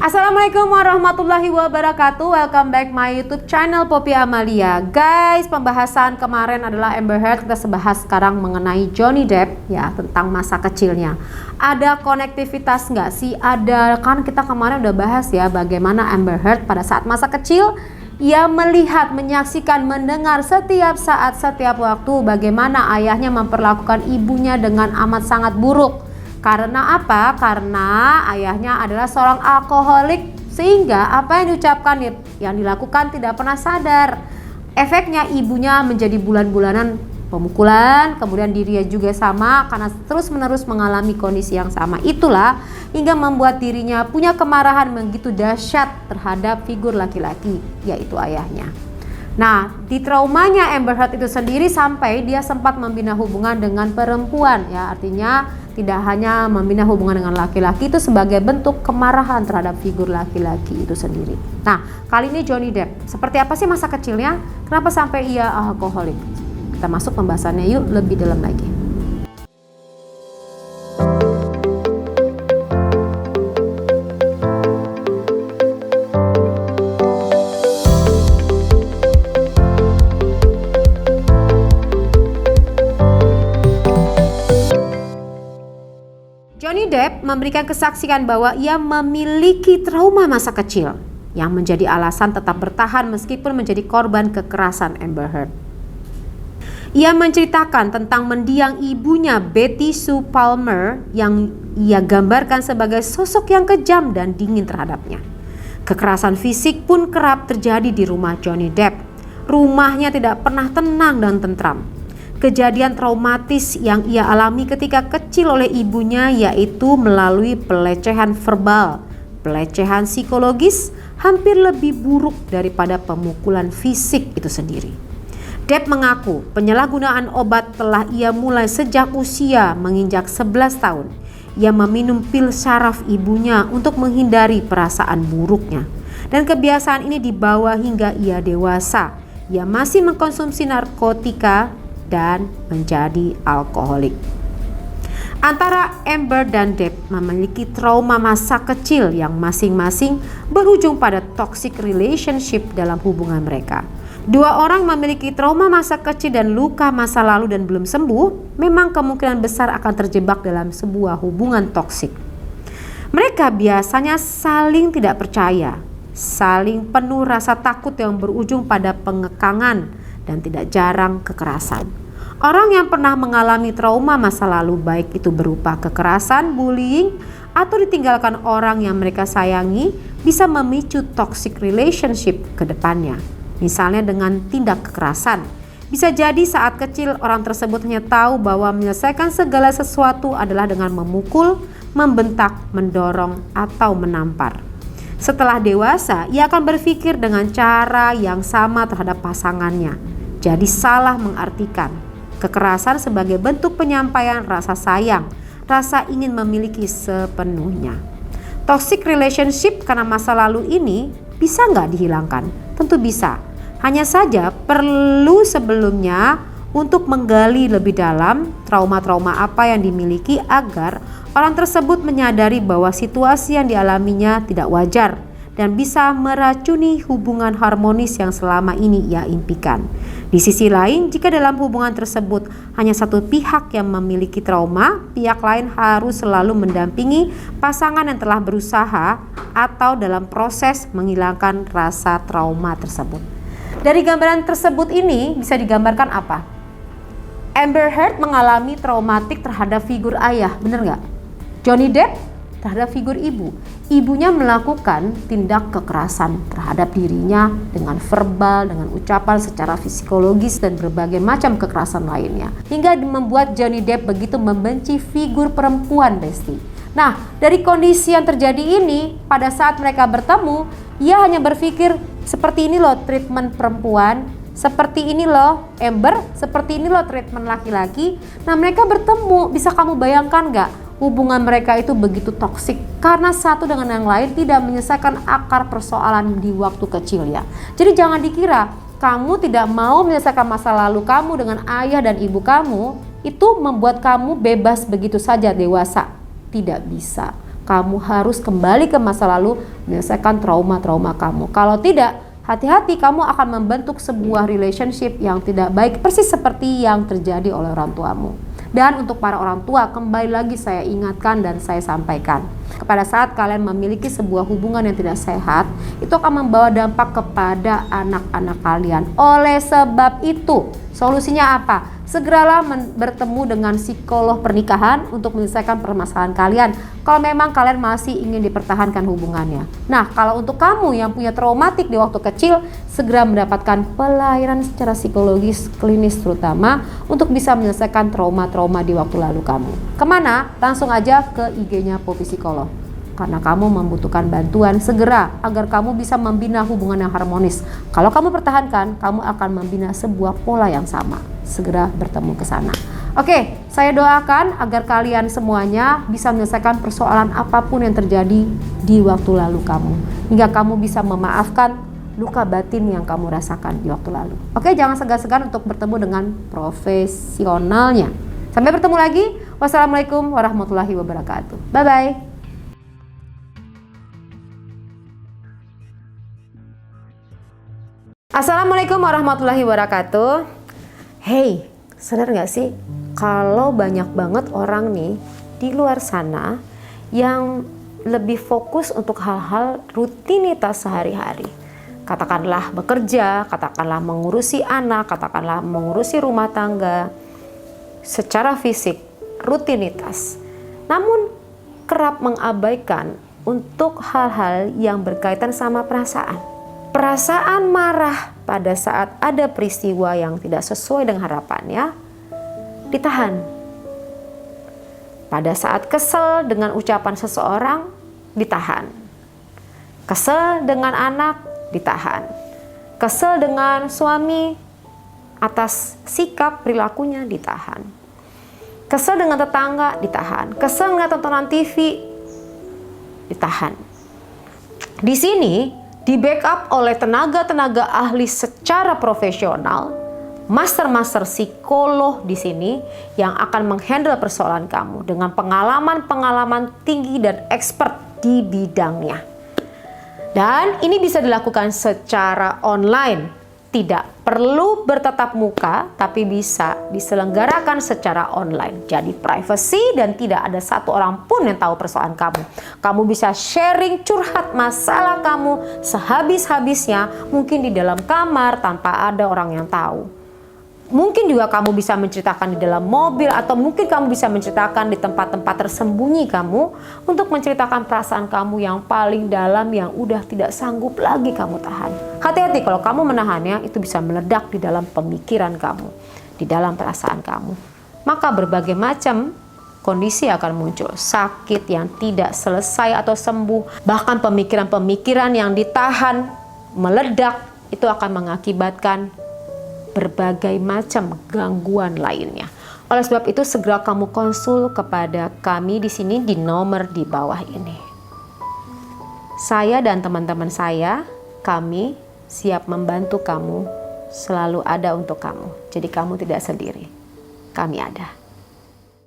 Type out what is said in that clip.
Assalamualaikum warahmatullahi wabarakatuh. Welcome back my YouTube channel Poppy Amalia. Guys, pembahasan kemarin adalah Amber Heard. Kita bahas sekarang mengenai Johnny Depp ya, tentang masa kecilnya. Ada konektivitas nggak sih? Ada, kan kita kemarin udah bahas ya bagaimana Amber Heard pada saat masa kecil ia melihat, menyaksikan, mendengar setiap saat, setiap waktu bagaimana ayahnya memperlakukan ibunya dengan amat sangat buruk. Karena apa? Karena ayahnya adalah seorang alkoholik, sehingga apa yang diucapkan, yang dilakukan tidak pernah sadar. Efeknya ibunya menjadi bulan-bulanan pemukulan, kemudian dirinya juga sama karena terus-menerus mengalami kondisi yang sama. Itulah hingga membuat dirinya punya kemarahan begitu dahsyat terhadap figur laki-laki, yaitu ayahnya. Nah, di traumanya Amber Heard itu sendiri sampai dia sempat membina hubungan dengan perempuan ya, artinya tidak hanya membina hubungan dengan laki-laki itu sebagai bentuk kemarahan terhadap figur laki-laki itu sendiri. Nah, kali ini Johnny Depp, seperti apa sih masa kecilnya? Kenapa sampai ia alkoholik? Kita masuk pembahasannya yuk lebih dalam lagi. Johnny Depp memberikan kesaksian bahwa ia memiliki trauma masa kecil yang menjadi alasan tetap bertahan meskipun menjadi korban kekerasan Amber Heard. Ia menceritakan tentang mendiang ibunya Betty Sue Palmer yang ia gambarkan sebagai sosok yang kejam dan dingin terhadapnya. Kekerasan fisik pun kerap terjadi di rumah Johnny Depp. Rumahnya tidak pernah tenang dan tentram. Kejadian traumatis yang ia alami ketika kecil oleh ibunya yaitu melalui pelecehan verbal, pelecehan psikologis hampir lebih buruk daripada pemukulan fisik itu sendiri. Depp mengaku penyalahgunaan obat telah ia mulai sejak usia menginjak 11 tahun. Ia meminum pil syaraf ibunya untuk menghindari perasaan buruknya. Dan kebiasaan ini dibawa hingga ia dewasa. Ia masih mengkonsumsi narkotika dan menjadi alkoholik. Antara Amber dan Depp memiliki trauma masa kecil yang masing-masing berujung pada toxic relationship dalam hubungan mereka. Dua orang memiliki trauma masa kecil dan luka masa lalu dan belum sembuh, memang kemungkinan besar akan terjebak dalam sebuah hubungan toksik. Mereka biasanya saling tidak percaya, saling penuh rasa takut yang berujung pada pengekangan dan tidak jarang kekerasan. Orang yang pernah mengalami trauma masa lalu, baik itu berupa kekerasan, bullying, atau ditinggalkan orang yang mereka sayangi, bisa memicu toxic relationship ke depannya. Misalnya dengan tindak kekerasan. Bisa jadi saat kecil orang tersebut hanya tahu bahwa menyelesaikan segala sesuatu adalah dengan memukul, membentak, mendorong, atau menampar. Setelah dewasa, ia akan berpikir dengan cara yang sama terhadap pasangannya. Jadi salah mengartikan kekerasan sebagai bentuk penyampaian rasa sayang, rasa ingin memiliki sepenuhnya. Toxic relationship karena masa lalu ini bisa nggak dihilangkan? Tentu bisa. Hanya saja perlu sebelumnya untuk menggali lebih dalam trauma-trauma apa yang dimiliki agar orang tersebut menyadari bahwa situasi yang dialaminya tidak wajar dan bisa meracuni hubungan harmonis yang selama ini ia impikan. Di sisi lain, jika dalam hubungan tersebut hanya satu pihak yang memiliki trauma, pihak lain harus selalu mendampingi pasangan yang telah berusaha atau dalam proses menghilangkan rasa trauma tersebut. Dari gambaran tersebut ini bisa digambarkan apa? Amber Heard mengalami traumatik terhadap figur ayah, benar nggak? Johnny Depp terhadap figur ibu. Ibunya melakukan tindak kekerasan terhadap dirinya dengan verbal, dengan ucapan secara psikologis dan berbagai macam kekerasan lainnya. Hingga membuat Johnny Depp begitu membenci figur perempuan, Besti. Nah, dari kondisi yang terjadi ini, pada saat mereka bertemu, ia hanya berpikir seperti ini loh treatment perempuan, seperti ini loh Amber, seperti ini loh treatment laki-laki. Nah, mereka bertemu, bisa kamu bayangkan nggak? Hubungan mereka itu begitu toksik karena satu dengan yang lain tidak menyelesaikan akar persoalan di waktu kecil ya. Jadi jangan dikira kamu tidak mau menyelesaikan masa lalu kamu dengan ayah dan ibu kamu itu membuat kamu bebas begitu saja dewasa. Tidak bisa. kamu harus kembali ke masa lalu menyelesaikan trauma-trauma kamu. Kalau tidak, hati-hati, kamu akan membentuk sebuah relationship yang tidak baik, persis seperti yang terjadi oleh orang tuamu. Dan untuk para orang tua, kembali lagi saya ingatkan dan saya sampaikan, pada saat kalian memiliki sebuah hubungan yang tidak sehat, itu akan membawa dampak kepada anak-anak kalian. Oleh sebab itu, solusinya apa? Segeralah bertemu dengan psikolog pernikahan untuk menyelesaikan permasalahan kalian kalau memang kalian masih ingin dipertahankan hubungannya. Nah, kalau untuk kamu yang punya traumatik di waktu kecil, segera mendapatkan pelayanan secara psikologis klinis terutama untuk bisa menyelesaikan trauma-trauma di waktu lalu kamu. Kemana? Langsung aja ke IG-nya Poppy Psikolog. Karena kamu membutuhkan bantuan segera agar kamu bisa membina hubungan yang harmonis. Kalau kamu pertahankan, kamu akan membina sebuah pola yang sama. Segera bertemu ke sana. Oke, saya doakan agar kalian semuanya bisa menyelesaikan persoalan apapun yang terjadi di waktu lalu kamu. Hingga kamu bisa memaafkan luka batin yang kamu rasakan di waktu lalu. Oke, jangan segan-segan untuk bertemu dengan profesionalnya. Sampai bertemu lagi. Wassalamualaikum warahmatullahi wabarakatuh. Bye-bye. Assalamualaikum warahmatullahi wabarakatuh. Hey, sadar gak sih kalau banyak banget orang nih di luar sana yang lebih fokus untuk hal-hal rutinitas sehari-hari. Katakanlah bekerja, katakanlah mengurusi anak, katakanlah mengurusi rumah tangga secara fisik, rutinitas. Namun kerap mengabaikan untuk hal-hal yang berkaitan sama perasaan. Perasaan marah pada saat ada peristiwa yang tidak sesuai dengan harapannya ditahan. Pada saat kesel dengan ucapan seseorang ditahan. Kesel dengan anak ditahan. Kesel dengan suami atas sikap perilakunya ditahan. Kesel dengan tetangga ditahan. Kesel dengan tontonan TV ditahan. Di sini di backup oleh tenaga-tenaga ahli secara profesional, master-master psikolog di sini yang akan menghandle persoalan kamu dengan pengalaman-pengalaman tinggi dan expert di bidangnya. Dan ini bisa dilakukan secara online. Tidak perlu bertatap muka, tapi bisa diselenggarakan secara online. Jadi privacy dan tidak ada satu orang pun yang tahu persoalan kamu. Kamu bisa sharing curhat masalah kamu sehabis-habisnya, mungkin di dalam kamar tanpa ada orang yang tahu. Mungkin juga kamu bisa menceritakan di dalam mobil atau mungkin kamu bisa menceritakan di tempat-tempat tersembunyi kamu untuk menceritakan perasaan kamu yang paling dalam yang udah tidak sanggup lagi kamu tahan. Hati-hati kalau kamu menahannya, itu bisa meledak di dalam pemikiran kamu, di dalam perasaan kamu. Maka berbagai macam kondisi akan muncul, sakit yang tidak selesai atau sembuh, bahkan pemikiran-pemikiran yang ditahan meledak, itu akan mengakibatkan berbagai macam gangguan lainnya. Oleh sebab itu segera kamu konsul kepada kami di sini di nomor di bawah ini. Saya dan teman-teman saya, kami siap membantu kamu, selalu ada untuk kamu. Jadi kamu tidak sendiri. Kami ada.